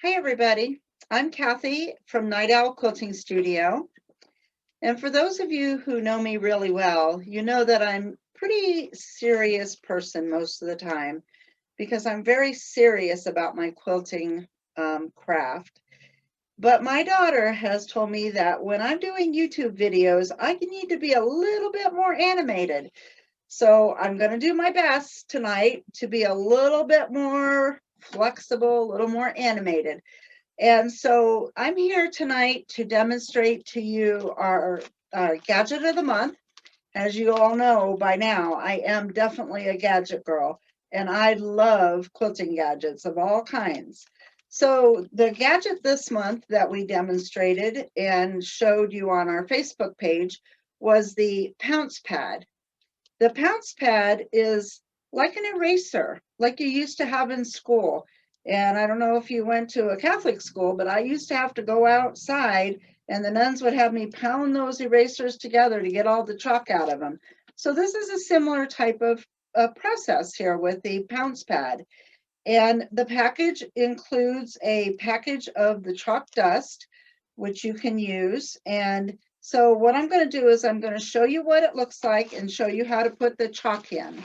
Hi, everybody. I'm Kathy from Night Owl Quilting Studio. And for those of you who know me really well, you know that I'm a pretty serious person most of the time because I'm very serious about my quilting craft. But my daughter has told me that when I'm doing YouTube videos, I need to be a little bit more animated. So I'm going to do my best tonight to be a little bit more flexible, a little more animated. And so I'm here tonight to demonstrate to you our gadget of the month. As you all know by now, I am definitely a gadget girl, and I love quilting gadgets of all kinds. So the gadget this month that we demonstrated and showed you on our Facebook page was the Pounce Pad. The Pounce Pad is like an eraser, like you used to have in school. And I don't know if you went to a Catholic school, but I used to have to go outside and the nuns would have me pound those erasers together to get all the chalk out of them. So this is a similar type of process here with the Pounce Pad. And the package includes a package of the chalk dust, which you can use. And so what I'm going to do is I'm going to show you what it looks like and show you how to put the chalk in.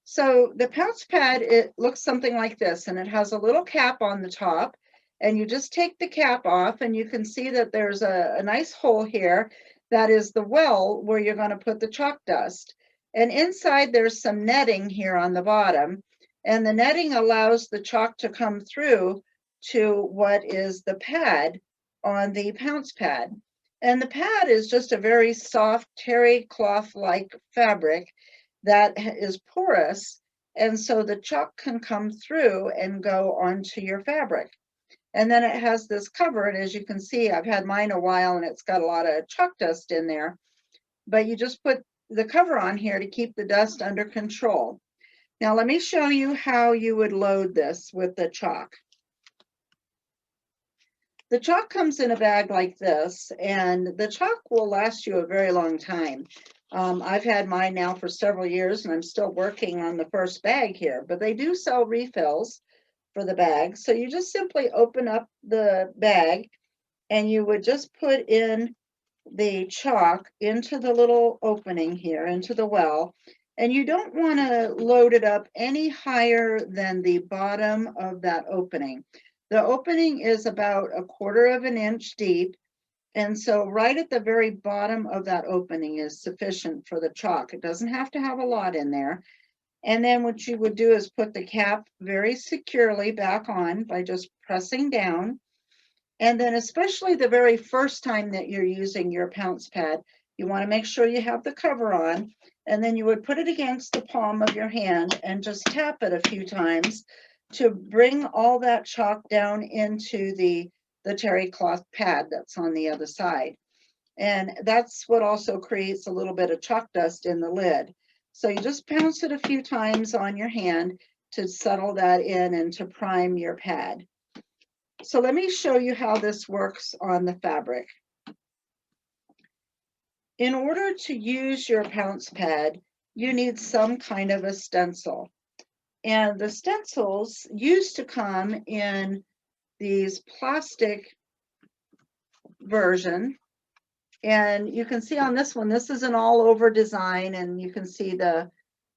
So the Pounce Pad, it looks something like this, and it has a little cap on the top, and you just take the cap off, and you can see that there's a nice hole here. That is the well where you're going to put the chalk dust. And inside there's some netting here on the bottom, and the netting allows the chalk to come through to what is the pad on the Pounce Pad. And the pad is just a very soft terry cloth-like fabric that is porous, and so the chalk can come through and go onto your fabric. And then it has this cover, and as you can see, I've had mine a while and it's got a lot of chalk dust in there, but you just put the cover on here to keep the dust under control. Now let me show you how you would load this with the chalk. The chalk comes in a bag like this, and the chalk will last you a very long time. I've had mine now for several years, and I'm still working on the first bag here, but they do sell refills for the bag. So you just simply open up the bag, and you would just put in the chalk into the little opening here, into the well, and you don't want to load it up any higher than the bottom of that opening. The opening is about 1/4 of an inch deep, and so right at the very bottom of that opening is sufficient for the chalk. It doesn't have to have a lot in there. And then what you would do is put the cap very securely back on by just pressing down. And then especially the very first time that you're using your Pounce Pad, you want to make sure you have the cover on, and then you would put it against the palm of your hand and just tap it a few times to bring all that chalk down into the terry cloth pad that's on the other side. And that's what also creates a little bit of chalk dust in the lid. So you just pounce it a few times on your hand to settle that in and to prime your pad. So let me show you how this works on the fabric. In order to use your Pounce Pad, you need some kind of a stencil. And the stencils used to come in these plastic version. And you can see on this one, this is an all over design, and you can see the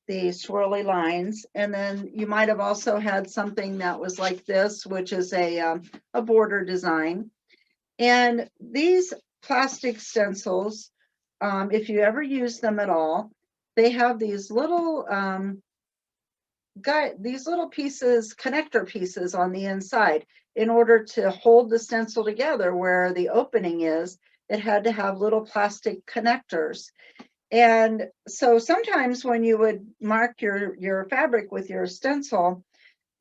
swirly lines. And then you might have also had something that was like this, which is a border design. And these plastic stencils, if you ever use them at all, they have these little pieces, connector pieces on the inside. In order to hold the stencil together where the opening is, it had to have little plastic connectors. And so sometimes when you would mark your fabric with your stencil,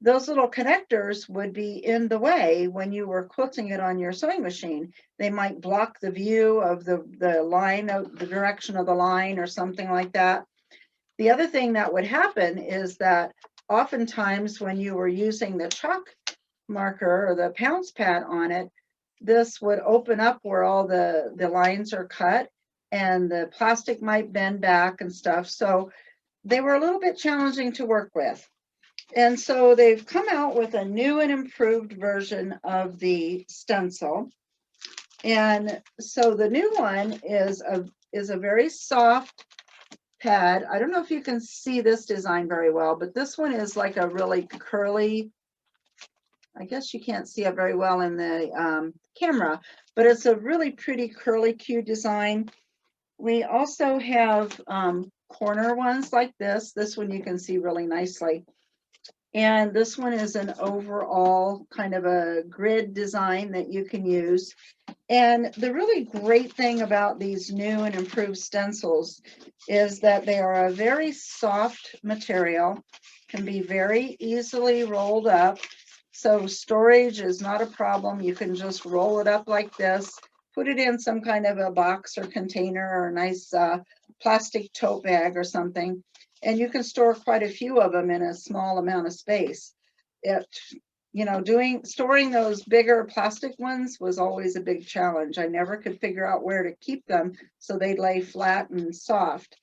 those little connectors would be in the way when you were quilting it on your sewing machine. They might block the view of the line, of the direction of the line or something like that. The other thing that would happen is that oftentimes when you were using the chalk marker or the Pounce Pad on it, this would open up where all the lines are cut, and the plastic might bend back and stuff. So they were a little bit challenging to work with. And so they've come out with a new and improved version of the stencil. And so the new one is a very soft pad. I don't know if you can see this design very well, but this one is like a really curly, I guess you can't see it very well in the camera, but it's a really pretty curly Q design. We also have corner ones like this. This one you can see really nicely. And this one is an overall kind of a grid design that you can use. And the really great thing about these new and improved stencils is that they are a very soft material, can be very easily rolled up. So storage is not a problem. You can just roll it up like this, put it in some kind of a box or container or a nice plastic tote bag or something, and you can store quite a few of them in a small amount of space. It, you know, storing those bigger plastic ones was always a big challenge. I never could figure out where to keep them so they lay flat and soft.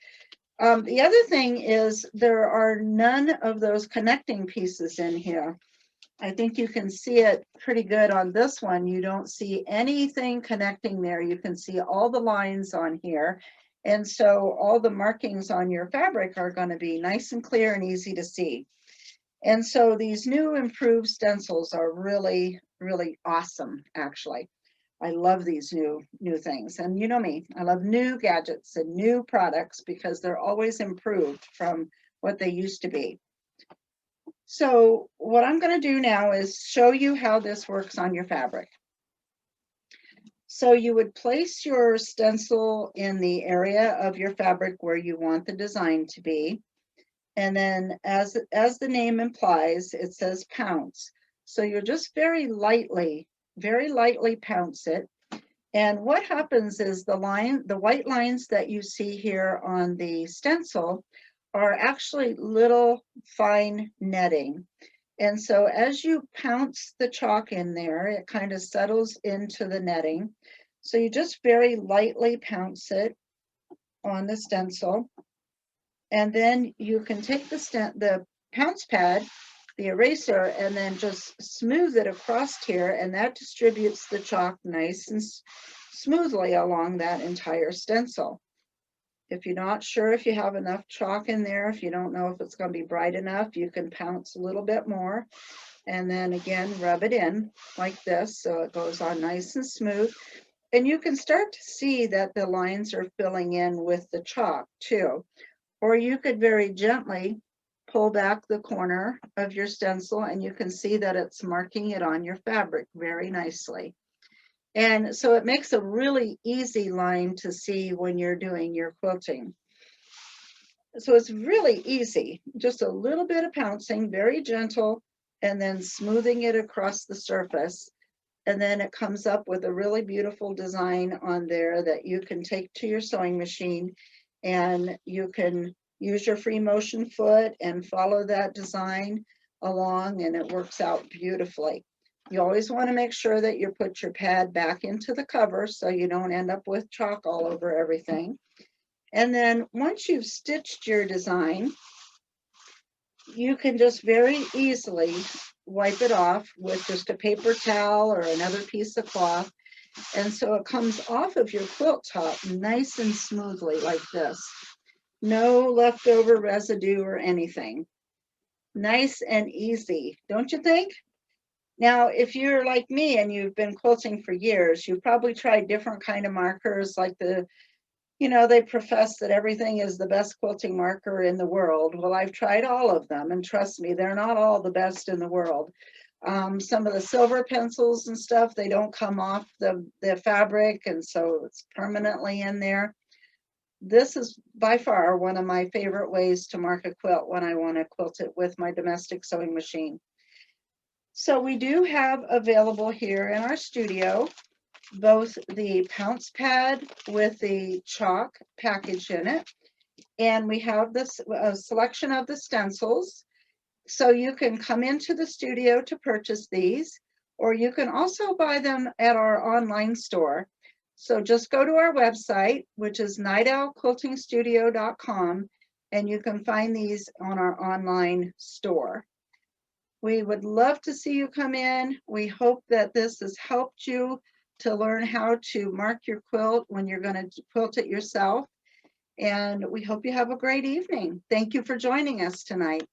The other thing is there are none of those connecting pieces in here. I think you can see it pretty good on this one. You don't see anything connecting there. You can see all the lines on here. And so all the markings on your fabric are going to be nice and clear and easy to see. And so these new improved stencils are really, really awesome, actually. I love these new things. And you know me, I love new gadgets and new products because they're always improved from what they used to be. So what I'm going to do now is show you how this works on your fabric. So you would place your stencil in the area of your fabric where you want the design to be. And then as the name implies, it says pounce. So you'll just very lightly pounce it. And what happens is the white lines that you see here on the stencil are actually little fine netting. And so as you pounce the chalk in there, it kind of settles into the netting. So you just very lightly pounce it on the stencil. And then you can take the pounce pad, the eraser, and then just smooth it across here, and that distributes the chalk nice and smoothly along that entire stencil. If you're not sure if you have enough chalk in there, if you don't know if it's going to be bright enough, you can pounce a little bit more. And then again, rub it in like this so it goes on nice and smooth. And you can start to see that the lines are filling in with the chalk too. Or you could very gently pull back the corner of your stencil and you can see that it's marking it on your fabric very nicely. And so it makes a really easy line to see when you're doing your quilting. So it's really easy, just a little bit of pouncing, very gentle, and then smoothing it across the surface. And then it comes up with a really beautiful design on there that you can take to your sewing machine, and you can use your free motion foot and follow that design along, and it works out beautifully. You always want to make sure that you put your pad back into the cover so you don't end up with chalk all over everything. And then once you've stitched your design, you can just very easily wipe it off with just a paper towel or another piece of cloth. And so it comes off of your quilt top nice and smoothly like this. No leftover residue or anything. Nice and easy, don't you think? Now, if you're like me and you've been quilting for years, you've probably tried different kind of markers like they profess that everything is the best quilting marker in the world. Well, I've tried all of them, and trust me, they're not all the best in the world. Some of the silver pencils and stuff, they don't come off the fabric, and so it's permanently in there. This is by far one of my favorite ways to mark a quilt when I want to quilt it with my domestic sewing machine. So we do have available here in our studio both the Pounce Pad with the chalk package in it, and we have this selection of the stencils. So you can come into the studio to purchase these, or you can also buy them at our online store. So just go to our website, which is nightowlquiltingstudio.com, and you can find these on our online store. We would love to see you come in. We hope that this has helped you to learn how to mark your quilt when you're going to quilt it yourself. And we hope you have a great evening. Thank you for joining us tonight.